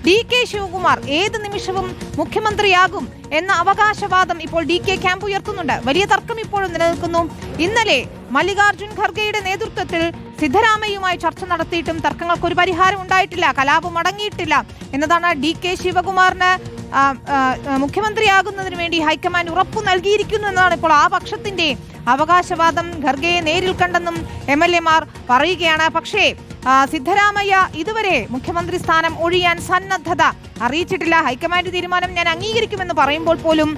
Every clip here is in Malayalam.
DK ശിവകുമാർ ഏത് നിമിഷവും മുഖ്യമന്ത്രിയാകും എന്ന അവകാശവാദം ഇപ്പോൾ DK ക്യാമ്പ് ഉയർത്തുന്നുണ്ട്. വലിയ തർക്കം ഇപ്പോഴും നിലനിൽക്കുന്നു. ഇന്നലെ മല്ലികാർജുൻ ഖർഗെയുടെ നേതൃത്വത്തിൽ സിദ്ധരാമയ്യയുമായി ചർച്ച നടത്തിയിട്ടും തർക്കങ്ങൾക്ക് ഒരു പരിഹാരം ഉണ്ടായിട്ടില്ല, കലാപം അടങ്ങിയിട്ടില്ല എന്നതാണ് DK ശിവകുമാറിന് മുഖ്യമന്ത്രിയാകുന്നതിന് വേണ്ടി ഹൈക്കമാൻഡ് ഉറപ്പു നൽകിയിരിക്കുന്നു എന്നതാണ് ഇപ്പോൾ ആ പക്ഷത്തിന്റെ അവകാശവാദം. ഖർഗെയെ നേരിൽ കണ്ടെന്നും MLA മാർ പറയുകയാണ്. പക്ഷേ സിദ്ധരാമയ്യ ഇതുവരെ മുഖ്യമന്ത്രി സ്ഥാനം ഒഴിയാൻ സന്നദ്ധത അറിയിച്ചിട്ടില്ല. ഹൈക്കമാൻഡ് തീരുമാനം ഞാൻ അംഗീകരിക്കുമെന്ന് പറയുമ്പോൾ പോലും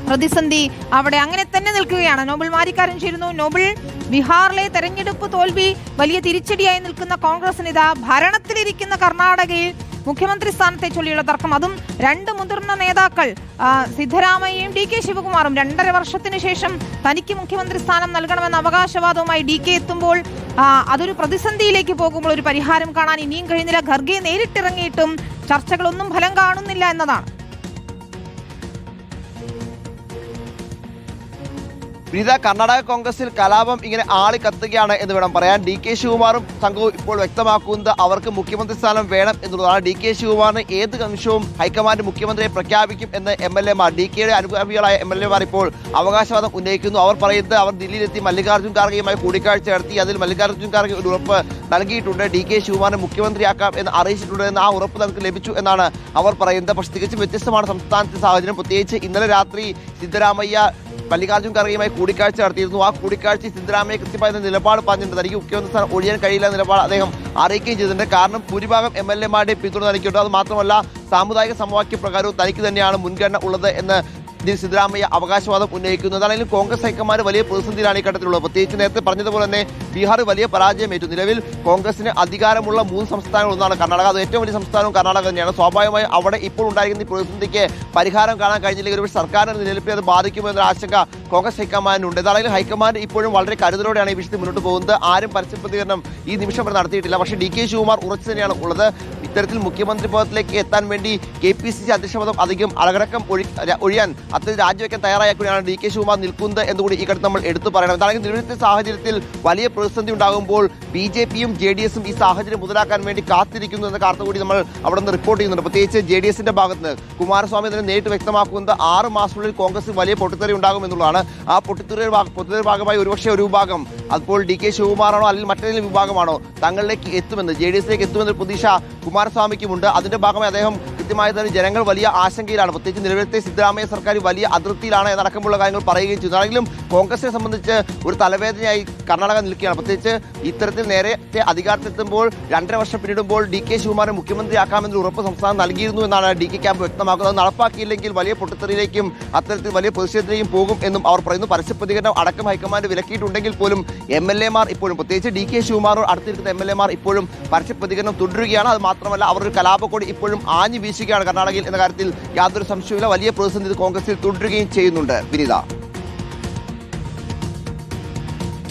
പ്രതിസന്ധി അവിടെ അങ്ങനെ തന്നെ നിൽക്കുകയാണ്. നോബിൾ മാരിക്കാരൻ ചേരുന്നു. നോബിൾ, ബീഹാറിലെ തെരഞ്ഞെടുപ്പ് തോൽവി വലിയ തിരിച്ചടിയായി നിൽക്കുന്ന കോൺഗ്രസിന് ഇതാ ഭരണത്തിലിരിക്കുന്ന കർണാടകയിൽ മുഖ്യമന്ത്രി സ്ഥാനത്തെ ചൊല്ലിയുള്ള തർക്കം. അതും രണ്ട് മുതിർന്ന നേതാക്കൾ സിദ്ധരാമയ്യയും DK ശിവകുമാറും 2.5 വർഷത്തിന് ശേഷം തനിക്ക് മുഖ്യമന്ത്രി സ്ഥാനം നൽകണമെന്ന അവകാശവാദവുമായി DK എത്തുമ്പോൾ അതൊരു പ്രതിസന്ധിയിലേക്ക് പോകുമ്പോൾ ഒരു പരിഹാരം കാണാൻ ഇനിയും കഴിയുന്നില്ല. ഖർഗെ നേരിട്ടിറങ്ങിയിട്ടും ചർച്ചകളൊന്നും ഫലം കാണുന്നില്ല എന്നതാണ്. കർണാടക കോൺഗ്രസിൽ കലാപം ഇങ്ങനെ ആളി കത്തുകയാണ് എന്ന് വേണം പറയാൻ. DK ശിവകുമാറും സംഘവും ഇപ്പോൾ വ്യക്തമാക്കുന്നത് അവർക്ക് മുഖ്യമന്ത്രി സ്ഥാനം വേണം എന്നുള്ളതാണ്. DK ശിവകുമാറിന് ഏത് നിമിഷവും ഹൈക്കമാൻഡ് മുഖ്യമന്ത്രിയെ പ്രഖ്യാപിക്കും എന്ന് MLA മാർ, DKയുടെ അനുഭാവികളായ MLA മാർ ഇപ്പോൾ അവകാശവാദം ഉന്നയിക്കുന്നു. അവർ പറയുന്നത് അവർ ദില്ലിയിലെത്തി മല്ലികാർജുൻ ഖാർഗെയുമായി കൂടിക്കാഴ്ച നടത്തി അതിൽ മല്ലികാർജുൻ ഖാർഗെ ഒരു ഉറപ്പ് നൽകിയിട്ടുണ്ട്. DK ശിവകുമാറിനെ മുഖ്യമന്ത്രിയാക്കാം എന്ന് അറിയിച്ചിട്ടുണ്ട് എന്ന് ആ ഉറപ്പ് നമുക്ക് ലഭിച്ചു എന്നാണ് അവർ പറയുന്നത്. പക്ഷേ തികച്ചും വ്യത്യസ്തമാണ് സംസ്ഥാനത്തെ സാഹചര്യം. പ്രത്യേകിച്ച് ഇന്നലെ രാത്രി സിദ്ധരാമയ്യ മല്ലികാർജുൻ ഖർഗെയുമായി കൂടിക്കാഴ്ച നടത്തിയിരുന്നു. ആ കൂടിക്കാഴ്ച സിദ്ധരാമയ്യ കൃത്യമായ നിലപാട് പറഞ്ഞിട്ടുണ്ട്. തനിക്ക് മുഖ്യമന്ത്രി സ്ഥാനം ഒഴിയാൻ കഴിയില്ല നിലപാട് അദ്ദേഹം അറിയിക്കുകയും ചെയ്തിട്ടുണ്ട്. കാരണം ഭൂരിഭാഗം MLA മാരുടെയും പിന്തുണ തനിക്കുണ്ട്. അത് മാത്രമല്ല സാമുദായിക സമവാക്യ പ്രകാരവും തനിക്ക് തന്നെയാണ് മുൻഗണന ഉള്ളത് എന്ന് സിദ്ധരാമയ്യ അവകാശവാദം ഉന്നയിക്കുന്നു. അതാണെങ്കിലും കോൺഗ്രസ് ഹൈക്കമാൻഡ് വലിയ പ്രതിസന്ധിയിലാണ് ഈ ഘട്ടത്തിലുള്ളത്. പ്രത്യേകിച്ച് നേരത്തെ പറഞ്ഞതുപോലെ തന്നെ ബീഹാർ വലിയ പരാജയമേറ്റു. നിലവിൽ കോൺഗ്രസിന് അധികാരമുള്ള 3 സംസ്ഥാനങ്ങൾ ഒന്നാണ് കർണാടക. അത് ഏറ്റവും വലിയ സംസ്ഥാനവും കർണാടക തന്നെയാണ്. സ്വാഭാവികമായും അവിടെ ഇപ്പോൾ ഉണ്ടായിരിക്കുന്ന ഈ പ്രതിസന്ധിക്ക് പരിഹാരം കാണാൻ കഴിഞ്ഞില്ലെങ്കിൽ ഒരു സർക്കാരിന്റെ നിലനിൽപ്പിനെ അത് ബാധിക്കുമെന്നൊരു ആശങ്ക കോൺഗ്രസ് ഹൈക്കമാൻഡിനുണ്ട്. അതായത് ഹൈക്കമാൻഡ് ഇപ്പോഴും വളരെ കരുതലോടെയാണ് ഈ വിഷയത്തിൽ മുന്നോട്ട് പോകുന്നത്. ആരും പരസ്യ പ്രതികരണം ഈ നിമിഷം വരെ നടത്തിയിട്ടില്ല. പക്ഷേ DK ശിവകുമാർ ഉറച്ചു തന്നെയാണ് ഉള്ളത്. ഇത്തരത്തിൽ മുഖ്യമന്ത്രി പദത്തിലേക്ക് എത്താൻ വേണ്ടി KPCC അധ്യക്ഷ പദം അധികം അളകടക്കം ഒഴിയാൻ അത്തരം രാജിവെക്കാൻ തയ്യാറായപ്പോഴാണ് DK ശിവകുമാർ നിൽക്കുന്നത് എന്നുകൂടി ഈ ഘട്ടത്തിൽ നമ്മൾ എടുത്തു പറയണം. എന്താണെങ്കിൽ നിലവിലത്തെ സാഹചര്യത്തിൽ വലിയ പ്രതിസന്ധി ഉണ്ടാകുമ്പോൾ BJPയും JDSും ഈ സാഹചര്യം മുതലാക്കാൻ വേണ്ടി കാത്തിരിക്കുന്നു എന്ന കാർത്ത കൂടി നമ്മൾ അവിടെ നിന്ന് റിപ്പോർട്ട് ചെയ്യുന്നുണ്ട്. പ്രത്യേകിച്ച് JDSന്റെ ഭാഗത്ത് നിന്ന് കുമാരസ്വാമി തന്നെ നേരിട്ട് വ്യക്തമാക്കുന്നത് 6 മാസത്തിനുള്ളിൽ കോൺഗ്രസ് വലിയ പൊട്ടിത്തെറി ഉണ്ടാകും എന്നുള്ളതാണ്. ആ പൊട്ടിത്തെറിയുടെ ഭാഗമായി ഒരുപക്ഷെ ഒരു വിഭാഗം അപ്പോൾ DK ശിവകുമാറാണോ അല്ലെങ്കിൽ മറ്റേതെങ്കിലും വിഭാഗമാണോ തങ്ങളിലേക്ക് എത്തുമെന്ന് JDSലേക്ക് എത്തുമെന്നൊരു പ്രതീക്ഷ കുമാരസ്വാമിക്കുമുണ്ട്. അതിന്റെ ഭാഗമായി അദ്ദേഹം കൃത്യമായി തന്നെ ജനങ്ങൾ വലിയ ആശങ്കയിലാണ്. പ്രത്യേകിച്ച് നിലവിലത്തെ സിദ്ധരാമയ്യ സർക്കാർ വലിയ അതിർത്തിയിലാണ് എന്നടക്കമുള്ള കാര്യങ്ങൾ പറയുകയും ചെയ്തു. ആണെങ്കിലും കോൺഗ്രസിനെ സംബന്ധിച്ച് ഒരു തലവേദനയായി കർണാടക നിൽക്കുകയാണ്. പ്രത്യേകിച്ച് ഇത്തരത്തിൽ നേരത്തെ അധികാരത്തിലെത്തുമ്പോൾ 2.5 വർഷം പിന്നിടുമ്പോൾ DK ശിവകുമാറിനെ മുഖ്യമന്ത്രിയാക്കാമെന്നൊരു ഉറപ്പ് സംസ്ഥാനം നൽകിയിരുന്നു എന്നാണ് DK ക്യാമ്പ് വ്യക്തമാക്കുന്നത്. അത് നടപ്പാക്കിയില്ലെങ്കിൽ വലിയ പൊട്ടിത്തെറിയിലേക്കും അത്തരത്തിൽ വലിയ പ്രതിഷേധത്തിലേക്കും പോകും എന്നും അവർ പറയുന്നു. പരസ്യ പ്രതികരണം അടക്കം ഹൈക്കമാൻഡ് വിലക്കിയിട്ടുണ്ടെങ്കിൽ പോലും MLA മാർ ഇപ്പോഴും പ്രത്യേകിച്ച് DK ശിവകുമാറോട് അടുത്തിരിക്കുന്ന MLA മാർ ഇപ്പോഴും പരസ്യ പ്രതികരണം തുടരുകയാണ്. അത് മാത്രമല്ല അവർ ഒരു കലാപക്കോടി ഇപ്പോഴും ആഞ്ഞു വീശുകയാണ് കർണാടകയിൽ എന്ന കാര്യത്തിൽ യാതൊരു സംശയവുമില്ല. വലിയ പ്രതിസന്ധി കോൺഗ്രസിൽ തുടരുകയും ചെയ്യുന്നുണ്ട്. വിനീത,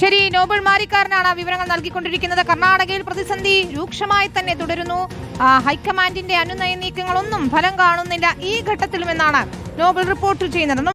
ശരി, നോബിൾ മാരിക്കാരനാണ് വിവരങ്ങൾ നൽകിക്കൊണ്ടിരിക്കുന്നത്. കർണാടകയിൽ പ്രതിസന്ധി രൂക്ഷമായി തന്നെ തുടരുന്നു. ഹൈക്കമാൻഡിന്റെ അനുനയ നീക്കങ്ങളൊന്നും ഫലം കാണുന്നില്ല ഈ ഘട്ടത്തിലുമെന്നാണ് നോബിൾ റിപ്പോർട്ട് ചെയ്യുന്നത്.